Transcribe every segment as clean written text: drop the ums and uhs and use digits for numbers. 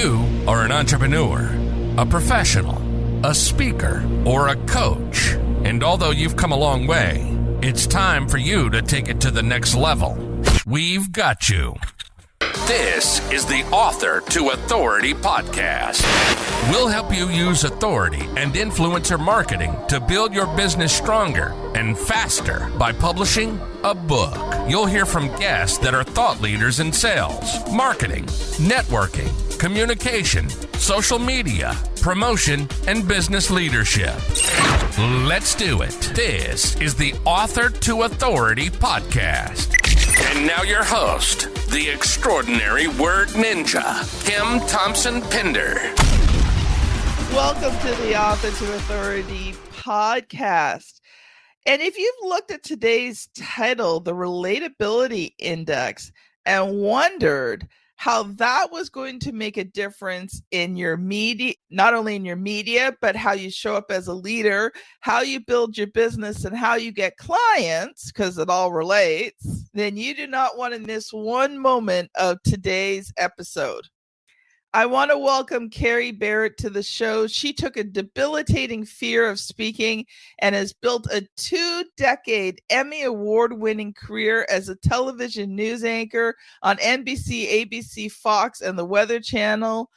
you are an entrepreneur, a professional, a speaker, or a coach, and although you've come a long way, it's time for you to take it to the next level. We've got you. This is the Author to Authority podcast. We'll help you use authority and influencer marketing to build your business stronger and faster by publishing a book. You'll hear from guests that are thought leaders in sales, marketing, networking, communication, social media, promotion, and business leadership. Let's do it. This is the Author to Authority podcast. And now your host, the extraordinary word ninja, Kim Thompson-Pinder. Welcome to the Author to Authority podcast. And if you've looked at today's title, the Relatability Index, and wondered how that was going to make a difference in your media, not only in your media, but how you show up as a leader, how you build your business, and how you get clients, because it all relates, then you do not want to miss one moment of today's episode. I want to welcome Kerry Barrett to the show. She took a debilitating fear of speaking and has built a 2-decade Emmy award-winning career as a television news anchor on NBC, ABC, Fox, and the Weather Channel.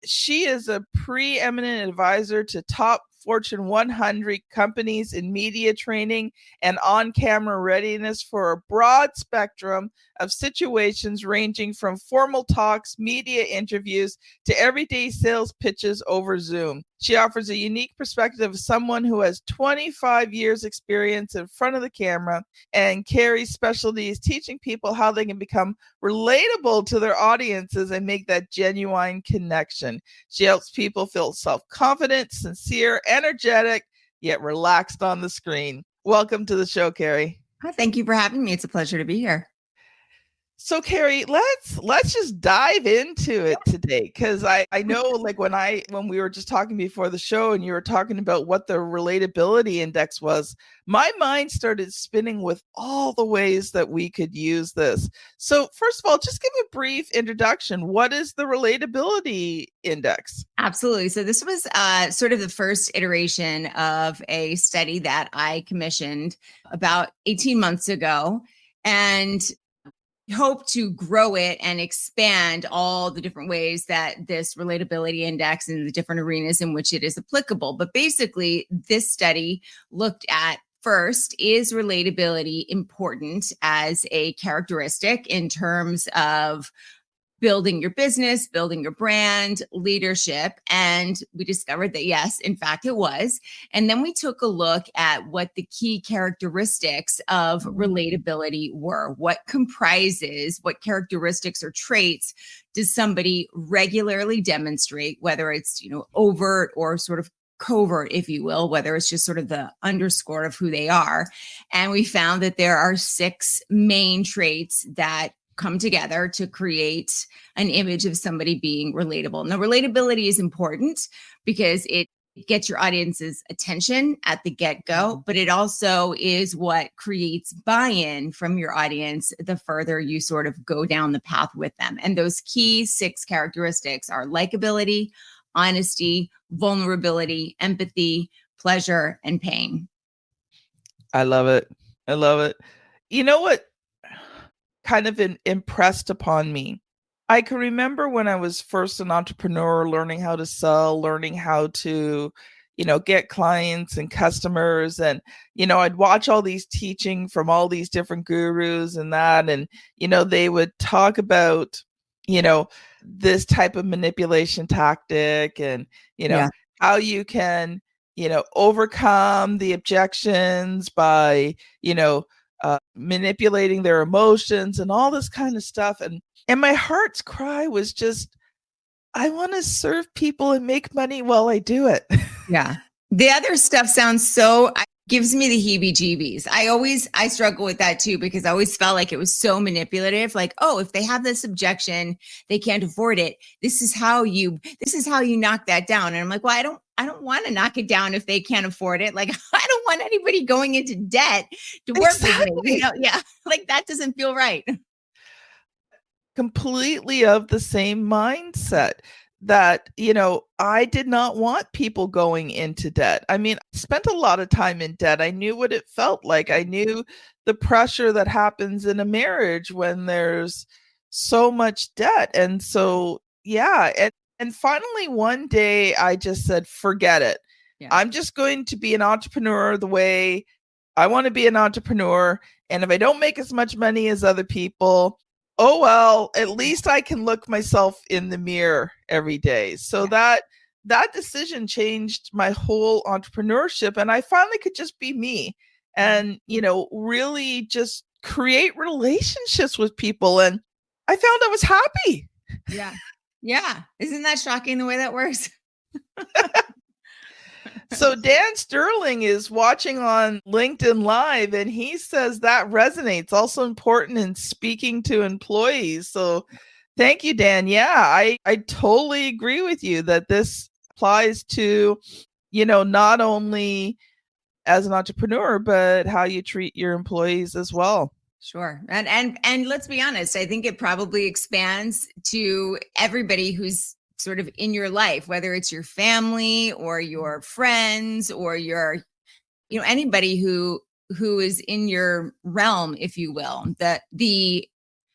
She is a preeminent advisor to top Fortune 100 companies in media training and on-camera readiness for a broad spectrum of situations ranging from formal talks, media interviews, to everyday sales pitches over Zoom. She offers a unique perspective of someone who has 25 years experience in front of the camera, and Kerry's specialty is teaching people how they can become relatable to their audiences and make that genuine connection. She helps people feel self-confident, sincere, energetic, yet relaxed on the screen. Welcome to the show, Kerry. Thank you for having me. It's a pleasure to be here. So, Kerry, let's just dive into it today, because I know, like, when we were just talking before the show and you were talking about what the relatability index was, my mind started spinning with all the ways that we could use this. So, first of all, just give a brief introduction. What is the relatability index? Absolutely. So this was sort of the first iteration of a study that I commissioned about 18 months ago, and hope to grow it and expand all the different ways that this relatability index and the different arenas in which it is applicable. But basically, this study looked at, first, is relatability important as a characteristic in terms of building your business, building your brand, leadership. And we discovered that, yes, in fact, it was. And then we took a look at what the key characteristics of relatability were. What comprises, what characteristics or traits does somebody regularly demonstrate, whether it's, overt or sort of covert, if you will, whether it's just sort of the underscore of who they are. And we found that there are 6 main traits that come together to create an image of somebody being relatable. Now, relatability is important because it gets your audience's attention at the get-go, but it also is what creates buy-in from your audience the further you sort of go down the path with them. And those key 6 characteristics are likability, honesty, vulnerability, empathy, pleasure, and pain. I love it. I love it. You know what kind of impressed upon me? I can remember when I was first an entrepreneur, learning how to sell, learning how to, get clients and customers. And, I'd watch all these teaching from all these different gurus and that. And, they would talk about, this type of manipulation tactic and, how you can, overcome the objections by, manipulating their emotions and all this kind of stuff. And my heart's cry was just, I want to serve people and make money while I do it. Yeah. The other stuff gives me the heebie-jeebies. I struggle with that too, because I always felt like it was so manipulative. Like, oh, if they have this objection, they can't afford it. This is how you knock that down. And I'm like, well, I don't want to knock it down if they can't afford it. Like, I don't want anybody going into debt to work with me. Yeah. Like, that doesn't feel right. Completely of the same mindset. that, I did not want people going into debt. I mean, I spent a lot of time in debt. I knew what it felt like. I knew the pressure that happens in a marriage when there's so much debt. And so, yeah. And finally, one day I just said, forget it. Yeah. I'm just going to be an entrepreneur the way I want to be an entrepreneur. And if I don't make as much money as other people, oh, well, at least I can look myself in the mirror every day. So that decision changed my whole entrepreneurship. And I finally could just be me and, really just create relationships with people. And I found I was happy. Yeah. Yeah. Isn't that shocking the way that works? So Dan Sterling is watching on LinkedIn Live, and he says that resonates. Also important in speaking to employees. So thank you, Dan. Yeah, I totally agree with you that this applies to, not only as an entrepreneur, but how you treat your employees as well. Sure. And let's be honest, I think it probably expands to everybody who's sort of in your life, whether it's your family or your friends or your, anybody who is in your realm, if you will.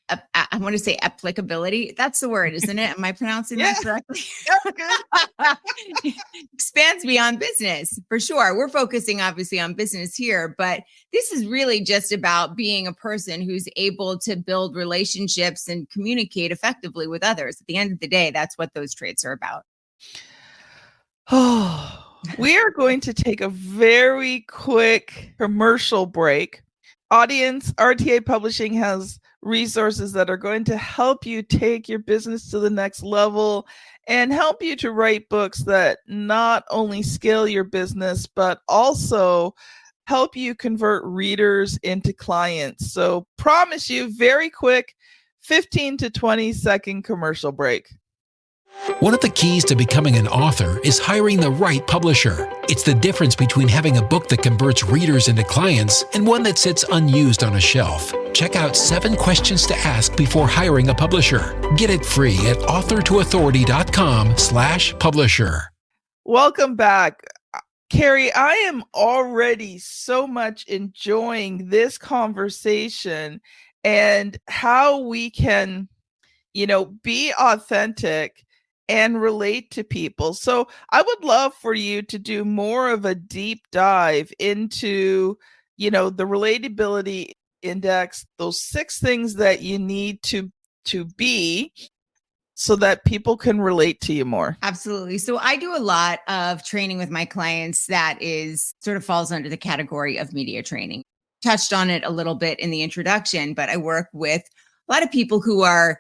I want to say applicability. That's the word, isn't it? Am I pronouncing that correctly? Good. Expands beyond business, for sure. We're focusing obviously on business here, but this is really just about being a person who's able to build relationships and communicate effectively with others. At the end of the day, that's what those traits are about. Oh, we are going to take a very quick commercial break. Audience, RTA Publishing has resources that are going to help you take your business to the next level and help you to write books that not only scale your business, but also help you convert readers into clients. So promise you, very quick, 15 to 20 second commercial break. One of the keys to becoming an author is hiring the right publisher. It's the difference between having a book that converts readers into clients and one that sits unused on a shelf. Check out 7 questions to ask before hiring a publisher. Get it free at authortoauthority.com/publisher. Welcome back. Kerry, I am already so much enjoying this conversation and how we can, be authentic and relate to people. So I would love for you to do more of a deep dive into, the relatability index, those 6 things that you need to be so that people can relate to you more. Absolutely. So I do a lot of training with my clients that is sort of falls under the category of media training. Touched on it a little bit in the introduction, but I work with a lot of people who are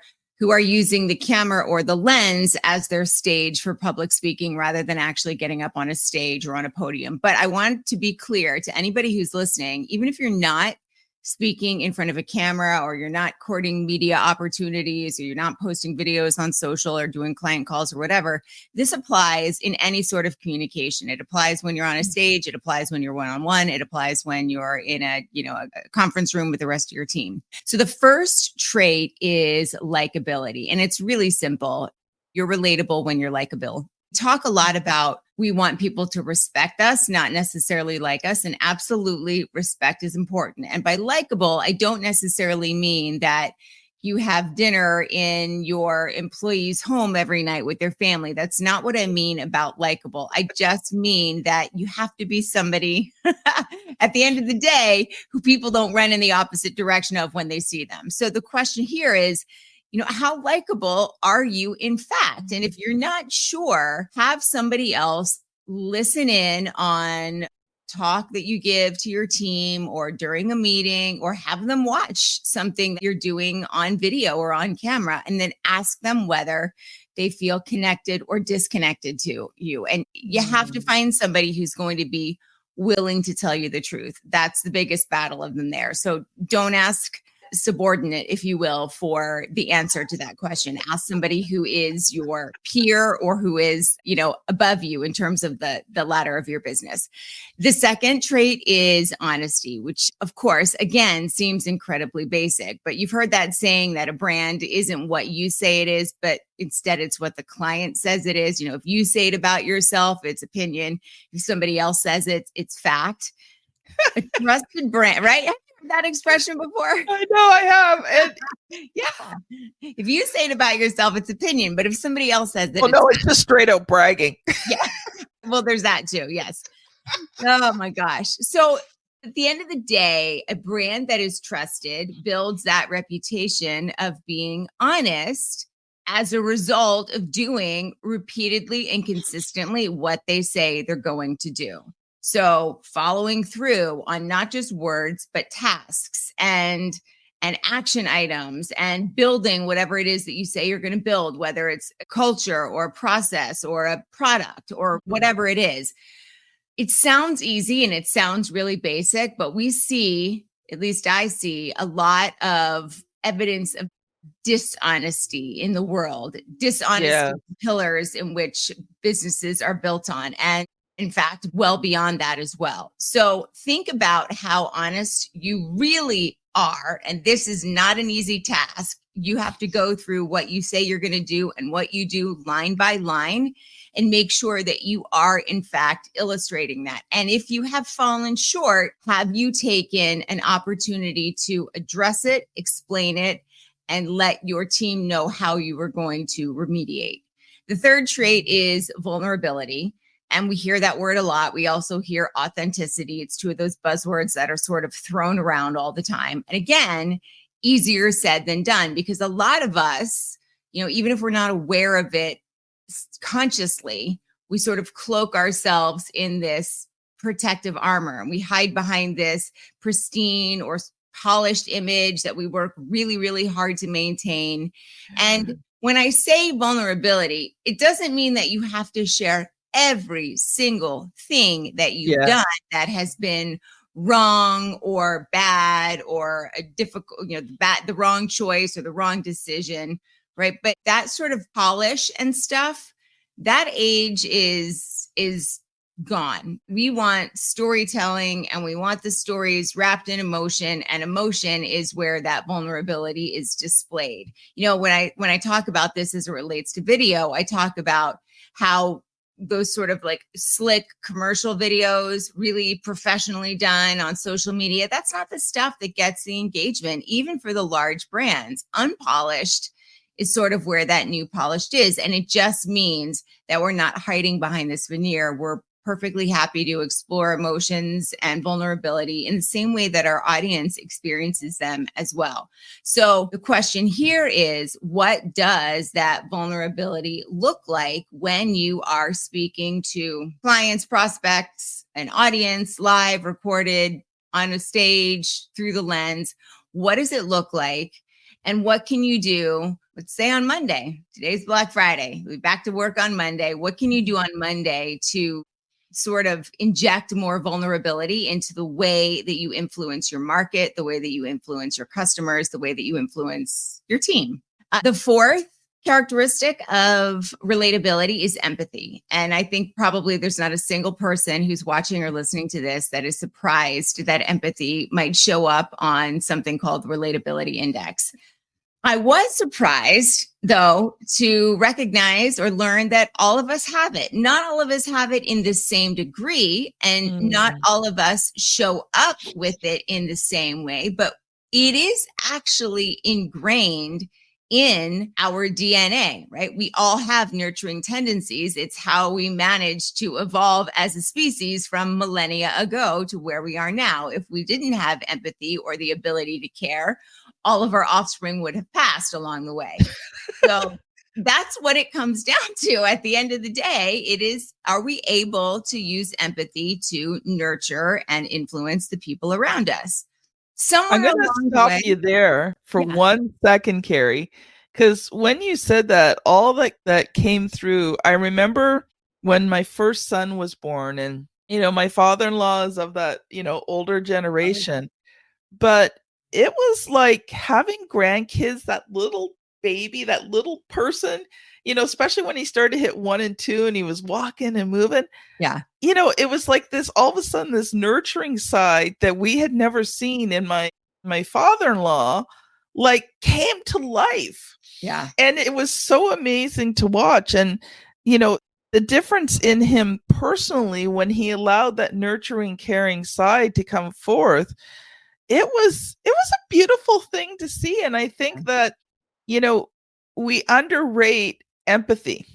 using the camera or the lens as their stage for public speaking rather than actually getting up on a stage or on a podium. But I want to be clear to anybody who's listening, even if you're not speaking in front of a camera or you're not courting media opportunities or you're not posting videos on social or doing client calls or whatever, this applies in any sort of communication. It applies when you're on a stage. It applies when you're one-on-one. It applies when you're in a conference room with the rest of your team. So the first trait is likability, and it's really simple. You're relatable when you're likable. Talk a lot about we want people to respect us, not necessarily like us. And absolutely, respect is important. And by likable, I don't necessarily mean that you have dinner in your employee's home every night with their family. That's not what I mean about likable. I just mean that you have to be somebody at the end of the day who people don't run in the opposite direction of when they see them. So the question here is, how likable are you in fact? And if you're not sure, have somebody else listen in on talk that you give to your team or during a meeting, or have them watch something that you're doing on video or on camera, and then ask them whether they feel connected or disconnected to you. And you have to find somebody who's going to be willing to tell you the truth. That's the biggest battle of them there. So don't ask subordinate, if you will, for the answer to that question. Ask somebody who is your peer or who is, above you in terms of the ladder of your business. The second trait is honesty, which of course, again, seems incredibly basic, but you've heard that saying that a brand isn't what you say it is, but instead it's what the client says it is. If you say it about yourself, it's opinion. If somebody else says it, it's fact. A trusted brand, right? Have you heard that expression before? I know I have. And yeah. If you say it about yourself, it's opinion. But if somebody else says it, it's just straight out bragging. Yeah. Well, there's that too. Yes. Oh my gosh. So at the end of the day, a brand that is trusted builds that reputation of being honest as a result of doing repeatedly and consistently what they say they're going to do. So following through on not just words, but tasks and action items and building whatever it is that you say you're going to build, whether it's a culture or a process or a product or whatever it is. It sounds easy and it sounds really basic, but we see, at least I see, a lot of evidence of dishonesty in the world, dishonesty pillars in which businesses are built on. And in fact, well beyond that as well. So think about how honest you really are. And this is not an easy task. You have to go through what you say you're going to do and what you do line by line and make sure that you are, in fact, illustrating that. And if you have fallen short, have you taken an opportunity to address it, explain it, and let your team know how you are going to remediate? The third trait is vulnerability. And we hear that word a lot. We also hear authenticity. It's two of those buzzwords that are sort of thrown around all the time. And again, easier said than done, because a lot of us, even if we're not aware of it consciously, we sort of cloak ourselves in this protective armor. And we hide behind this pristine or polished image that we work really, really hard to maintain. And when I say vulnerability, it doesn't mean that you have to share every single thing that you've done that has been wrong or bad or a difficult, the wrong choice or the wrong decision, right? But that sort of polish and stuff, that age is gone. We want storytelling and we want the stories wrapped in emotion, and emotion is where that vulnerability is displayed. When I talk about this as it relates to video, I talk about how those sort of like slick commercial videos, really professionally done on social media, that's not the stuff that gets the engagement, even for the large brands. Unpolished is sort of where that new polished is. And it just means that we're not hiding behind this veneer. We're perfectly happy to explore emotions and vulnerability in the same way that our audience experiences them as well. So the question here is, what does that vulnerability look like when you are speaking to clients, prospects, an audience, live, recorded, on a stage, through the lens? What does it look like? And what can you do? Let's say on Monday, today's Black Friday, we'll be back to work on Monday. What can you do on Monday to sort of inject more vulnerability into the way that you influence your market, the way that you influence your customers, the way that you influence your team? The fourth characteristic of relatability is empathy. And I think probably there's not a single person who's watching or listening to this that is surprised that empathy might show up on something called the Relatability Index. I was surprised, though, to recognize or learn that all of us have it. Not all of us have it in the same degree, and not all of us show up with it in the same way, but it is actually ingrained in our DNA, right? We all have nurturing tendencies. It's how we managed to evolve as a species from millennia ago to where we are now. If we didn't have empathy or the ability to care, all of our offspring would have passed along the way. So that's what it comes down to at the end of the day. It is, are we able to use empathy to nurture and influence the people around us? I'm going to stop you there for 1 second, Kerry, because when you said that, all that came through, I remember when my first son was born, and, my father-in-law is of that, older generation, but it was like having grandkids, that little baby, that little person, especially when he started to hit 1 and 2 and he was walking and moving. Yeah. It was like this, all of a sudden, this nurturing side that we had never seen in my father-in-law, like, came to life. Yeah. And it was so amazing to watch. And, the difference in him personally, when he allowed that nurturing, caring side to come forth, it was a beautiful thing to see. And I think that, we underrate empathy.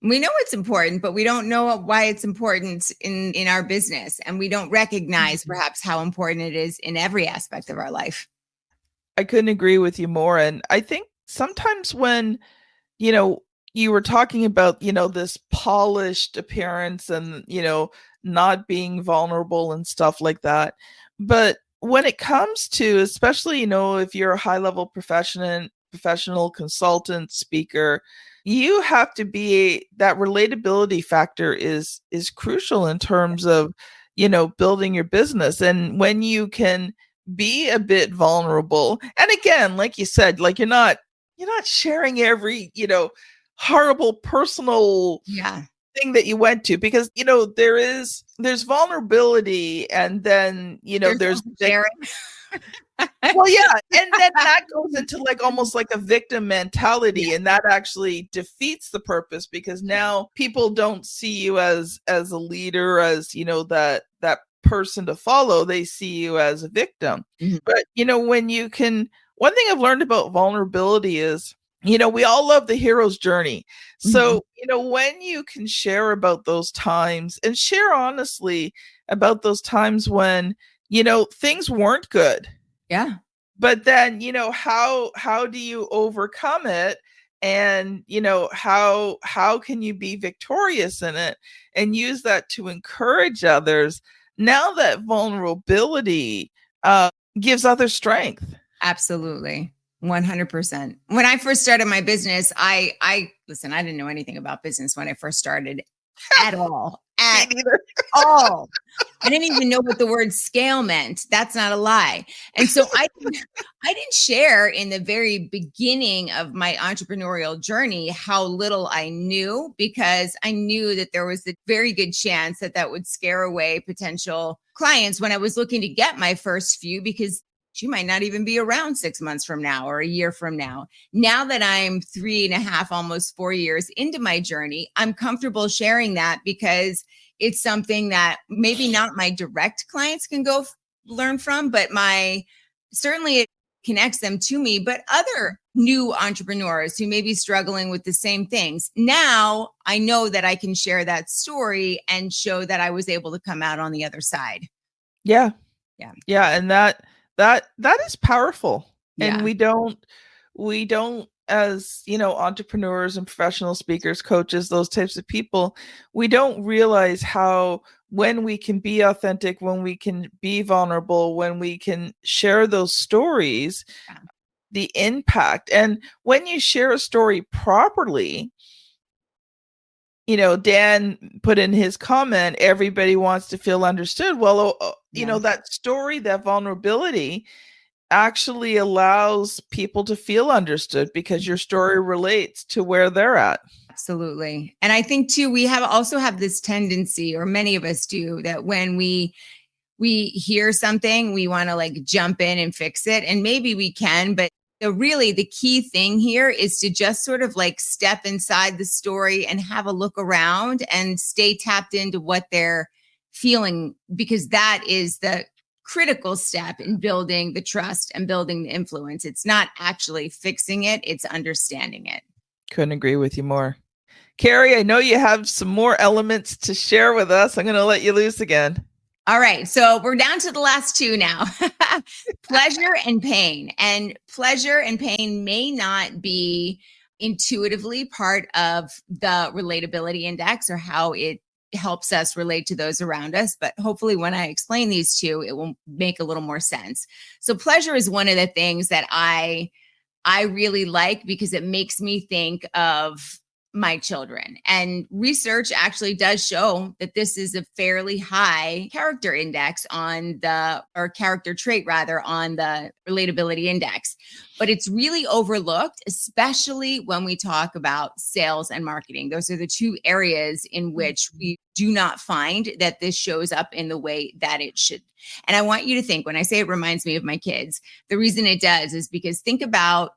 We know it's important, but we don't know why it's important in our business. And we don't recognize perhaps how important it is in every aspect of our life. I couldn't agree with you more. And I think sometimes when, you were talking about, this polished appearance and, not being vulnerable and stuff like that. But when it comes to, especially, if you're a high-level professional consultant, speaker, you have to be, that relatability factor is crucial in terms of, building your business. And when you can be a bit vulnerable, and again, like you said, like you're not sharing every, horrible personal thing that you went to, because there's vulnerability, and then there's sharing. Well, yeah, and then that goes into like almost like a victim mentality, and that actually defeats the purpose, because now people don't see you as a leader, as that person to follow. They see you as a victim. But when you can, one thing I've learned about vulnerability is, we all love the hero's journey. So, when you can share about those times, and share honestly about those times when, things weren't good. Yeah. But then, how do you overcome it? And, how can you be victorious in it and use that to encourage others? Now that vulnerability gives others strength. Absolutely. 100%. When I first started my business, I listen, I didn't know anything about business when I first started at all. At all. I didn't even know what the word scale meant. That's not a lie. And so I didn't share in the very beginning of my entrepreneurial journey how little I knew, because I knew that there was a very good chance that would scare away potential clients when I was looking to get my first few, because she might not even be around 6 months from now or a year from now. Now that I'm 3.5, almost 4 years into my journey, I'm comfortable sharing that, because it's something that maybe not my direct clients can go learn from, but certainly it connects them to me, but other new entrepreneurs who may be struggling with the same things. Now I know that I can share that story and show that I was able to come out on the other side. Yeah. Yeah. Yeah. And that is powerful. Yeah. And we don't, as entrepreneurs and professional speakers, coaches, those types of people, we don't realize how, when we can be authentic, when we can be vulnerable, when we can share those stories, the impact. And when you share a story properly, Dan put in his comment, everybody wants to feel understood. Well, that story, that vulnerability actually allows people to feel understood, because your story relates to where they're at. Absolutely. And I think too, we also have this tendency, or many of us do, that when we hear something, we want to like jump in and fix it. And maybe we can, but the key thing here is to just sort of like step inside the story and have a look around and stay tapped into what they're feeling, because that is the critical step in building the trust and building the influence. It's not actually fixing it, it's understanding it. Couldn't agree with you more. Kerry, I know you have some more elements to share with us. I'm going to let you loose again. All right. So we're down to the last two now. Pleasure and pain. And pleasure and pain may not be intuitively part of the relatability index or how it helps us relate to those around us. But hopefully when I explain these two, it will make a little more sense. So pleasure is one of the things that I really like, because it makes me think of my children. And research actually does show that this is a fairly high character index or character trait rather, on the relatability index. But it's really overlooked, especially when we talk about sales and marketing. Those are the two areas in which we do not find that this shows up in the way that it should. And I want you to think, when I say it reminds me of my kids, the reason it does is because think about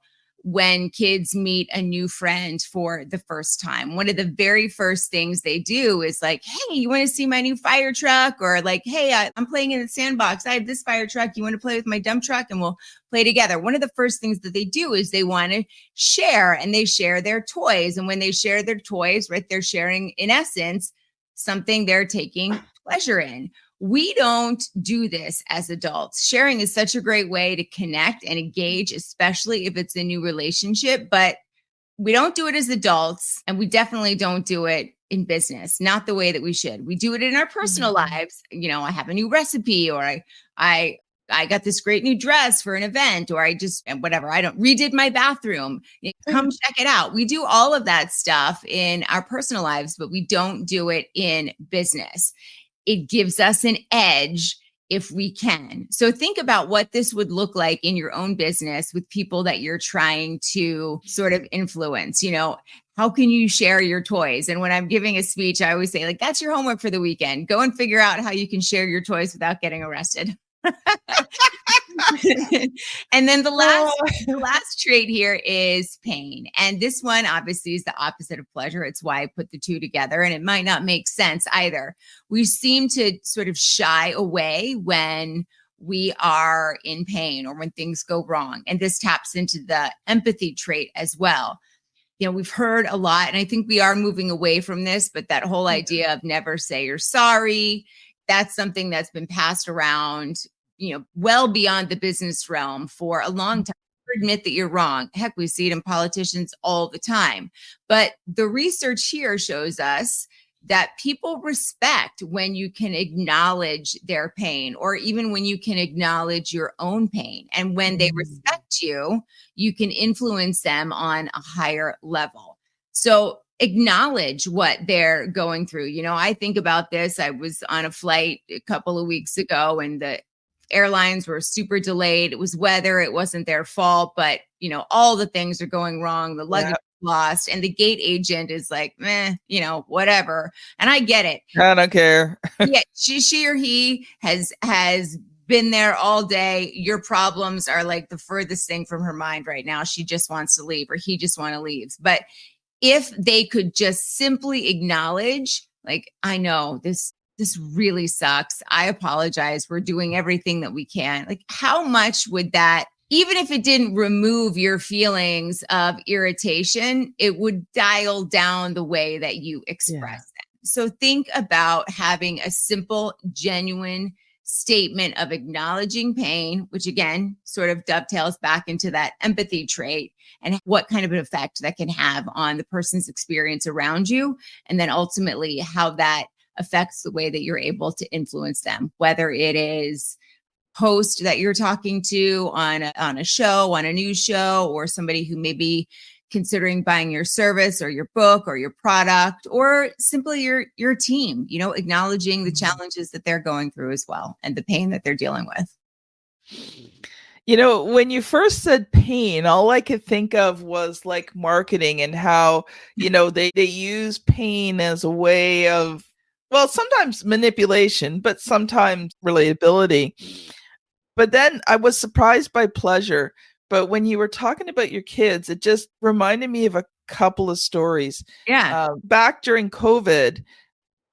when kids meet a new friend for the first time. One of the very first things they do is like, hey, you want to see my new fire truck? Or like, hey, I'm playing in the sandbox. I have this fire truck. You want to play with my dump truck? And we'll play together. One of the first things that they do is they want to share, and they share their toys. And when they share their toys, right, they're sharing, in essence, something they're taking pleasure in. We don't do this as adults. Sharing is such a great way to connect and engage, especially if it's a new relationship, but we don't do it as adults, and we definitely don't do it in business, not the way that we should. We do it in our personal lives. You know, I have a new recipe, or I got this great new dress for an event, or I just, whatever, I redid my bathroom. Come check it out. We do all of that stuff in our personal lives, but we don't do it in business. It gives us an edge if we can. So think about what this would look like in your own business with people that you're trying to sort of influence. You know, how can you share your toys? And when I'm giving a speech, I always say, like, that's your homework for the weekend. Go and figure out how you can share your toys without getting arrested. And then the last trait here is pain. And this one obviously is the opposite of pleasure. It's why I put the two together, and it might not make sense either. We seem to sort of shy away when we are in pain or when things go wrong. And this taps into the empathy trait as well. You know, we've heard a lot, and I think we are moving away from this, but that whole idea of never say you're sorry, that's something that's been passed around, you know, well beyond the business realm for a long time. Admit that you're wrong. Heck, we see it in politicians all the time. But the research here shows us that people respect when you can acknowledge their pain, or even when you can acknowledge your own pain. And when they respect you, you can influence them on a higher level. So acknowledge what they're going through. You know, I think about this. I was on a flight a couple of weeks ago, and the airlines were super delayed. It was weather. It wasn't their fault, but you know, all the things are going wrong. The luggage lost, and the gate agent is like, you know, whatever. And I get it. I don't care. Yeah, she or he has been there all day. Your problems are like the furthest thing from her mind right now. She just wants to leave, or he just want to leave. But if they could just simply acknowledge, like, I know this really sucks. I apologize. We're doing everything that we can. Like, how much would that, even if it didn't remove your feelings of irritation, it would dial down the way that you express them. So think about having a simple, genuine statement of acknowledging pain, which again, sort of dovetails back into that empathy trait, and what kind of an effect that can have on the person's experience around you. And then ultimately how that affects the way that you're able to influence them, whether it is host that you're talking to on a show, on a news show, or somebody who may be considering buying your service or your book or your product, or simply your team, you know, acknowledging the challenges that they're going through as well, and the pain that they're dealing with. You know, when you first said pain, all I could think of was like marketing, and how, you know, they use pain as a way of, well, sometimes manipulation, but sometimes relatability. But then I was surprised by pleasure. But when you were talking about your kids, it just reminded me of a couple of stories. Yeah. Back during COVID,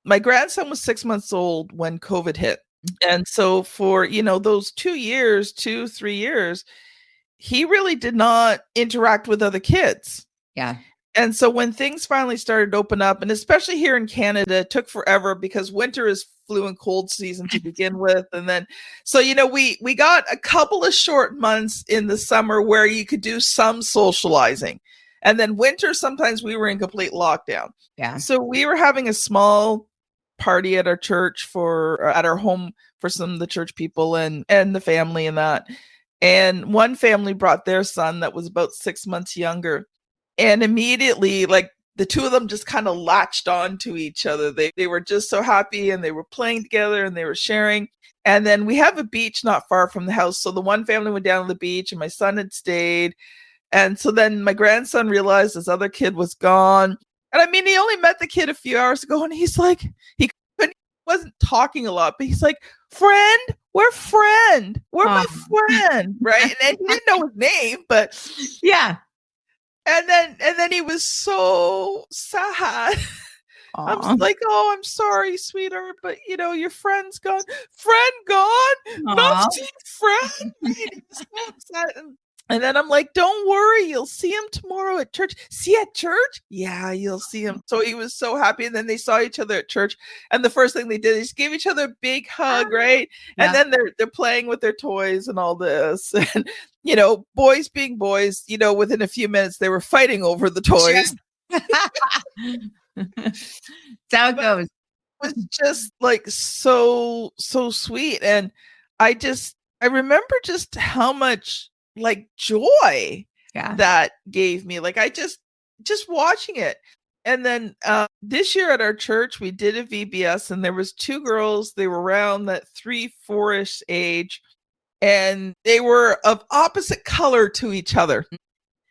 my grandson was 6 months old when COVID hit. And so for, you know, those 3 years, he really did not interact with other kids. Yeah. And so when things finally started to open up, and especially here in Canada, it took forever because winter is flu and cold season to begin with. And then, so, you know, we got a couple of short months in the summer where you could do some socializing. And then winter, sometimes we were in complete lockdown. Yeah. So we were having a small party at our church at our home for some of the church people and the family and that. And one family brought their son that was about 6 months younger. And immediately, like, the two of them just kind of latched on to each other. They were just so happy, and they were playing together, and they were sharing. And then we have a beach not far from the house. So the one family went down to the beach, and my son had stayed. And so then my grandson realized this other kid was gone. And I mean, he only met the kid a few hours ago, and he's like, wasn't talking a lot, but he's like, friend, we're my friend, right? And he didn't know his name, but yeah. And then he was so sad. I'm just like, oh, I'm sorry, sweetheart, but your friend's gone. Friend gone? Not see friend? He was so upset. And then I'm like, don't worry, you'll see him tomorrow at church. See at church? Yeah, you'll see him. So he was so happy. And then they saw each other at church. And the first thing they did is give each other a big hug, right? Yeah. And then they're playing with their toys and all this. And, boys being boys, within a few minutes, they were fighting over the toys. That's how it goes. It was just like so sweet. And I remember just how much like joy that gave me. Like I just watching it. And then this year at our church, we did a VBS, and there was two girls. They were around that 3-4ish age, and they were of opposite color to each other.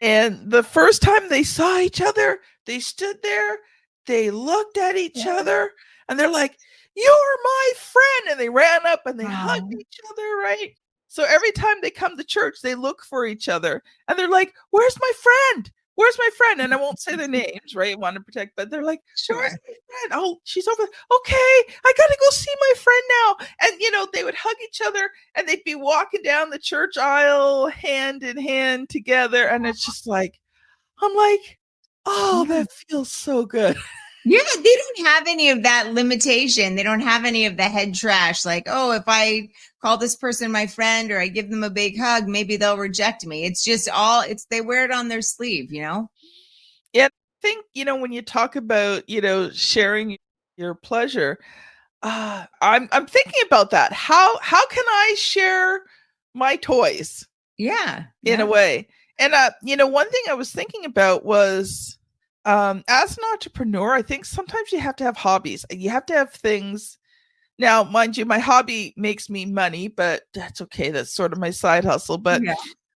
And the first time they saw each other, they stood there, they looked at each other, and they're like, "You're my friend." And they ran up and they hugged each other, right? So every time they come to church, they look for each other, and they're like, "Where's my friend? Where's my friend?" And I won't say their names, right? I want to protect, but they're like, "Where's my friend? Oh, she's over there. Okay, I got to go see my friend now." And, they would hug each other, and they'd be walking down the church aisle hand in hand together. And it's just like, I'm like, oh, that feels so good. Yeah, they don't have any of that limitation. They don't have any of the head trash. Like, oh, if I call this person my friend or I give them a big hug, maybe they'll reject me. It's just they wear it on their sleeve, Yeah, I think, when you talk about, sharing your pleasure, I'm thinking about that. How can I share my toys? Yeah. In a way. And, one thing I was thinking about was, as an entrepreneur, I think sometimes you have to have hobbies. You have to have things. Now, mind you, my hobby makes me money, but that's okay. That's sort of my side hustle. But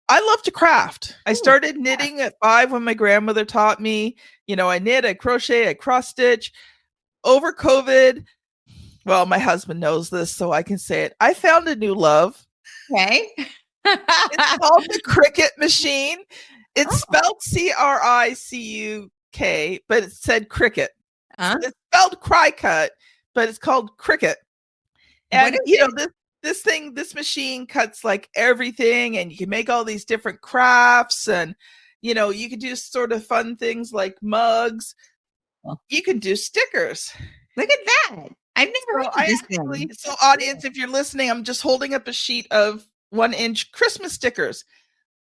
I love to craft. I started knitting at 5 when my grandmother taught me. I knit, I crochet, I cross stitch. Over COVID, well, my husband knows this, so I can say it. I found a new love. Okay. It's called the Cricut machine. It's spelled Cricuk, but it said Cricut. It's spelled Cricut, but it's called Cricut. And this machine cuts like everything, and you can make all these different crafts, and you can do sort of fun things like mugs. You can do stickers. Look at that. I've never heard of this thing. So audience, if you're listening, I'm just holding up a sheet of 1-inch Christmas stickers.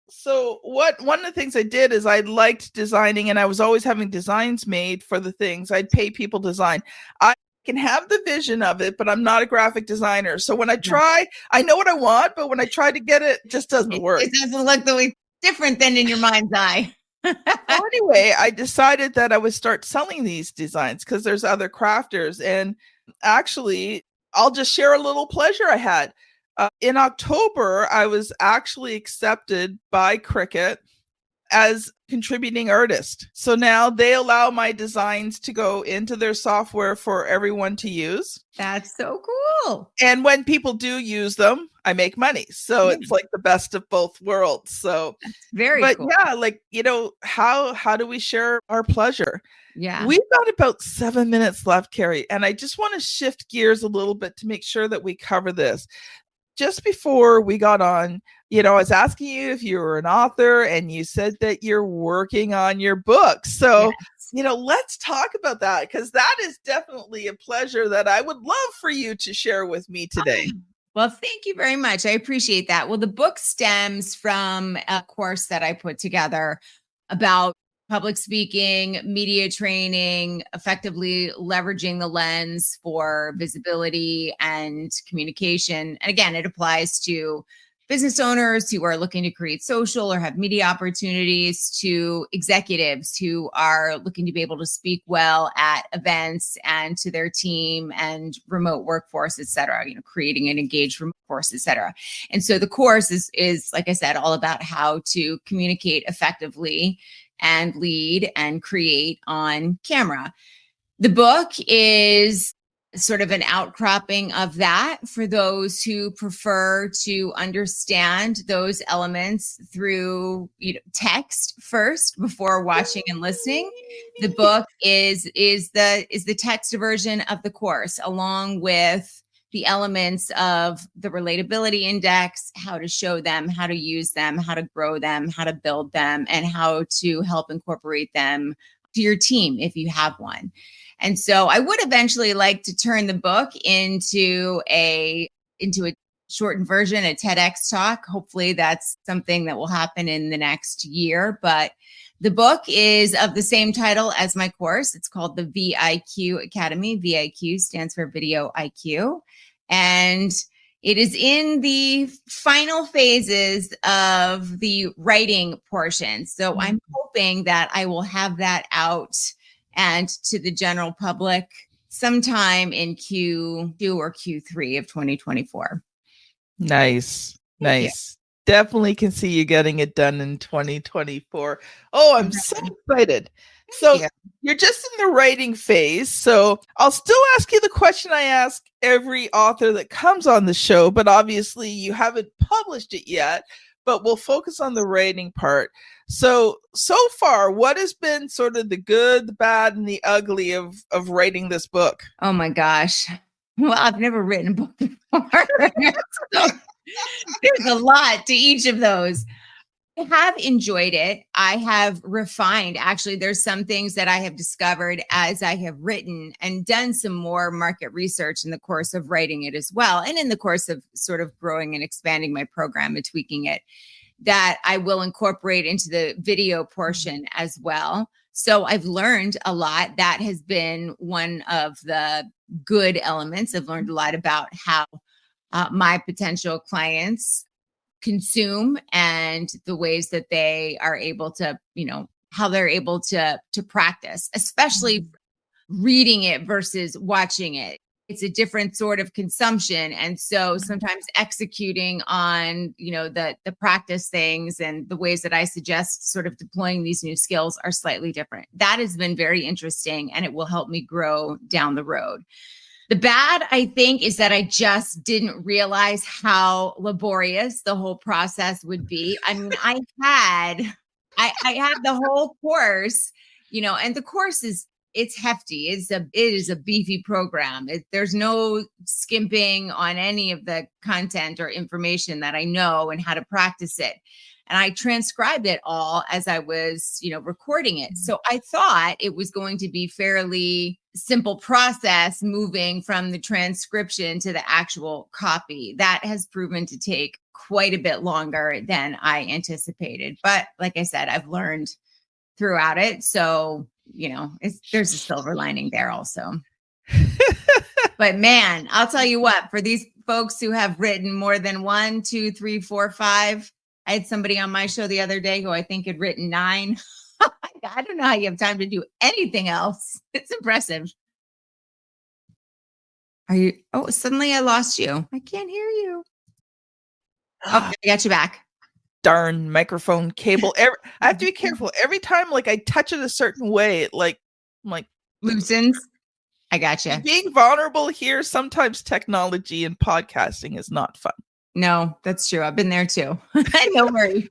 So one of the things I did is I liked designing, and I was always having designs made for the things. I'd pay people design. I can have the vision of it, but I'm not a graphic designer. So when I try, I know what I want, but when I try to get it, just doesn't work. It doesn't look the way different than in your mind's eye. So anyway, I decided that I would start selling these designs because there's other crafters. And actually, I'll just share a little pleasure I had. In October, I was actually accepted by Cricut as contributing artist. So now they allow my designs to go into their software for everyone to use. That's so cool. And when people do use them, I make money. So it's like the best of both worlds. So that's very cool. Yeah, like, how do we share our pleasure? Yeah. We've got about 7 minutes left, Kerry. And I just want to shift gears a little bit to make sure that we cover this. Just before we got on, I was asking you if you were an author, and you said that you're working on your book. So, let's talk about that, because that is definitely a pleasure that I would love for you to share with me today. Well, thank you very much. I appreciate that. Well, the book stems from a course that I put together about public speaking, media training, effectively leveraging the lens for visibility and communication. And again, it applies to business owners who are looking to create social or have media opportunities to executives who are looking to be able to speak well at events and to their team and remote workforce, et cetera, creating an engaged remote workforce, et cetera. And so the course is, like I said, all about how to communicate effectively and lead and create on camera. The book is sort of an outcropping of that for those who prefer to understand those elements through text first before watching and listening. The book is the text version of the course, along with the elements of the relatability index, how to show them, how to use them, how to grow them, how to build them, and how to help incorporate them to your team if you have one. And so I would eventually like to turn the book into a shortened version, a TEDx talk. Hopefully that's something that will happen in the next year. But the book is of the same title as my course. It's called the VIQ Academy. VIQ stands for Video IQ. And it is in the final phases of the writing portion. So I'm hoping that I will have that out and to the general public sometime in Q2 or Q3 of 2024. Nice. Definitely can see you getting it done in 2024. Oh, I'm so excited. So you're just in the writing phase. So I'll still ask you the question I ask every author that comes on the show, but obviously you haven't published it yet, but we'll focus on the writing part. So far, what has been sort of the good, the bad, and the ugly of writing this book? Oh my gosh. Well, I've never written a book before. So there's a lot to each of those. I have enjoyed it. I have refined. Actually, there's some things that I have discovered as I have written and done some more market research in the course of writing it as well. And in the course of sort of growing and expanding my program and tweaking it, that I will incorporate into the video portion as well. So I've learned a lot. That has been one of the good elements. I've learned a lot about how my potential clients consume and the ways that they are able to, how they're able to practice, especially reading it versus watching it. It's a different sort of consumption. And so sometimes executing on, the practice things and the ways that I suggest sort of deploying these new skills are slightly different. That has been very interesting, and it will help me grow down the road. The bad, I think, is that I just didn't realize how laborious the whole process would be. I mean, I had the whole course, and the course it's hefty. It is a beefy program. There's no skimping on any of the content or information that I know and how to practice it. And I transcribed it all as I was, recording it. So I thought it was going to be fairly simple process moving from the transcription to the actual copy. That has proven to take quite a bit longer than I anticipated. But like I said, I've learned throughout it. So, there's a silver lining there also. But man, I'll tell you what, for these folks who have written more than 1, 2, 3, 4, 5, I had somebody on my show the other day who I think had written 9. I don't know how you have time to do anything else. It's impressive. Suddenly I lost you. I can't hear you. Oh, I got you back. Darn microphone cable. I have to be careful. Every time I touch it a certain way, it loosens. I got you. Being vulnerable here, sometimes technology and podcasting is not fun. No, that's true. I've been there too. Don't worry.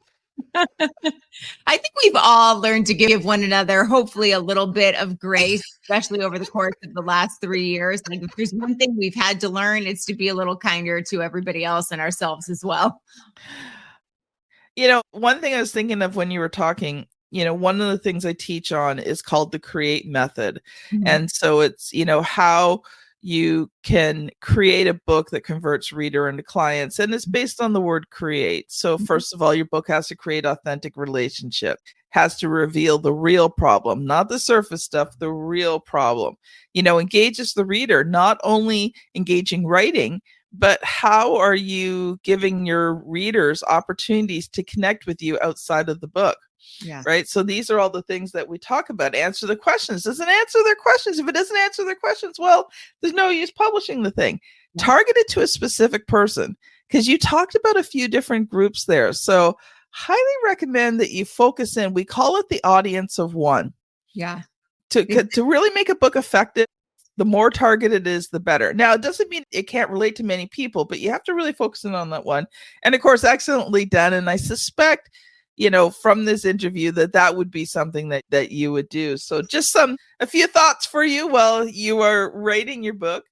I think we've all learned to give one another, hopefully, a little bit of grace, especially over the course of the last 3 years. Like, if there's one thing we've had to learn, it's to be a little kinder to everybody else and ourselves as well. One thing I was thinking of when you were talking, one of the things I teach on is called the create method. Mm-hmm. And so it's, how you can create a book that converts reader into clients. And it's based on the word create. So first of all, your book has to create authentic relationship, has to reveal the real problem, not the surface stuff, the real problem, engages the reader, not only engaging writing, but how are you giving your readers opportunities to connect with you outside of the book? Yeah. Right. So these are all the things that we talk about. Answer the questions. Does it answer their questions? If it doesn't answer their questions, well, there's no use publishing the thing. Yeah. Target it to a specific person, because you talked about a few different groups there. So highly recommend that you focus in. We call it the audience of one. Yeah. To really make a book effective, the more targeted it is, the better. Now, it doesn't mean it can't relate to many people, but you have to really focus in on that one. And of course, excellently done. And I suspect, from this interview that would be something that you would do. So just a few thoughts for you while you are writing your book.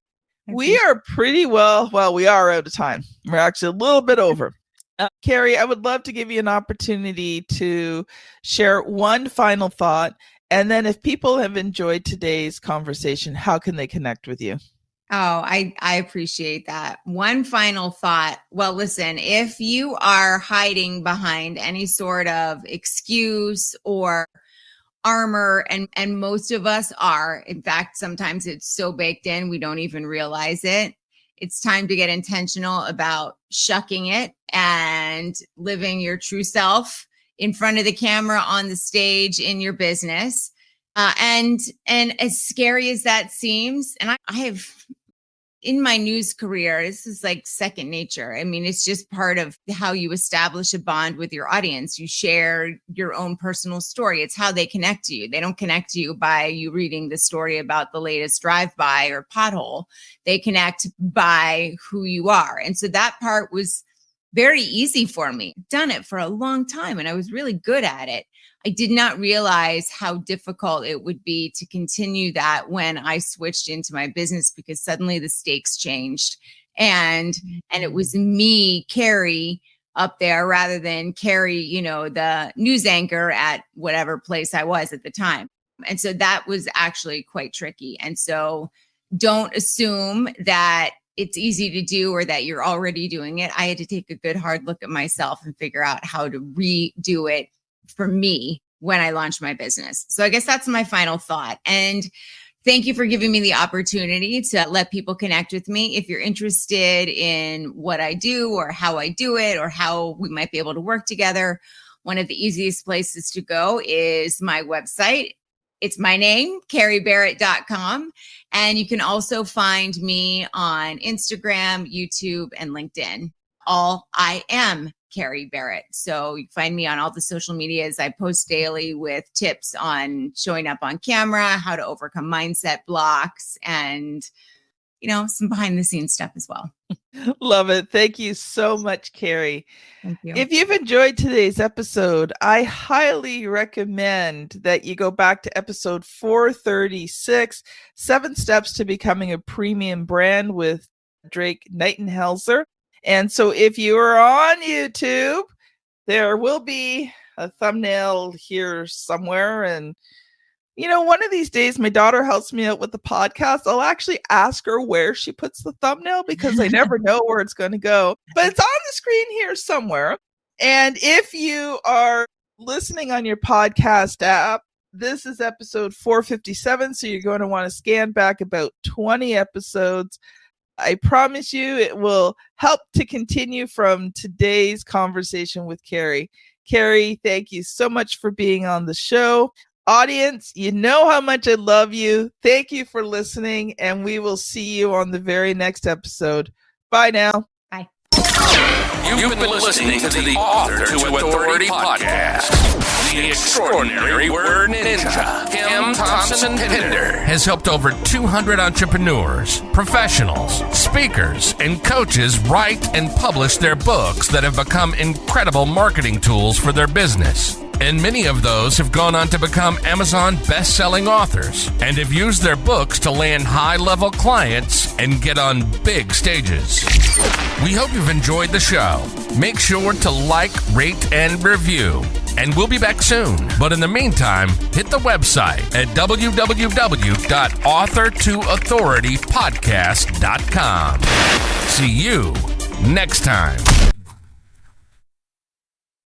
We are pretty we are out of time. We're actually a little bit over. Kerry, I would love to give you an opportunity to share one final thought. And then if people have enjoyed today's conversation, how can they connect with you? Oh, I appreciate that. One final thought. Well, listen, if you are hiding behind any sort of excuse or armor, and most of us are, in fact, sometimes it's so baked in, we don't even realize it. It's time to get intentional about shucking it and living your true self in front of the camera, on the stage, in your business. And as scary as that seems, and I have, in my news career, this is like second nature. I mean, it's just part of how you establish a bond with your audience. You share your own personal story. It's how they connect to you. They don't connect to you by you reading the story about the latest drive-by or pothole. They connect by who you are. And so that part was very easy for me. I've done it for a long time, and I was really good at it. I did not realize how difficult it would be to continue that when I switched into my business, because suddenly the stakes changed, and it was me, Kerry, up there rather than Kerry, the news anchor at whatever place I was at the time. And so that was actually quite tricky. And so don't assume that it's easy to do or that you're already doing it. I had to take a good hard look at myself and figure out how to redo it for me when I launched my business. So I guess that's my final thought. And thank you for giving me the opportunity to let people connect with me. If you're interested in what I do or how I do it or how we might be able to work together, one of the easiest places to go is my website. It's my name, kerrybarrett.com. And you can also find me on Instagram, YouTube, and LinkedIn. I am Kerry Barrett. So you can find me on all the social medias. I post daily with tips on showing up on camera, how to overcome mindset blocks, and, some behind the scenes stuff as well. Love it. Thank you so much, Kerry. Thank you. If you've enjoyed today's episode, I highly recommend that you go back to episode 436, 7 Steps to Becoming a Premium Brand with Drake Nightenhelser. And so if you are on YouTube, there will be a thumbnail here somewhere. And, one of these days, my daughter helps me out with the podcast. I'll actually ask her where she puts the thumbnail, because I never know where it's going to go. But it's on the screen here somewhere. And if you are listening on your podcast app, this is episode 457. So you're going to want to scan back about 20 episodes. I promise you it will help to continue from today's conversation with Kerry. Kerry, thank you so much for being on the show. Audience, you know how much I love you. Thank you for listening, and we will see you on the very next episode. Bye now. Bye. You've been listening to the Author to Authority podcast. The extraordinary word ninja, Thompson-Pinder, has helped over 200 entrepreneurs, professionals, speakers, and coaches write and publish their books that have become incredible marketing tools for their business. And many of those have gone on to become Amazon best-selling authors and have used their books to land high-level clients and get on big stages. We hope you've enjoyed the show. Make sure to like, rate, and review. And we'll be back soon. But in the meantime, hit the website at www.authortoauthoritypodcast.com. See you next time.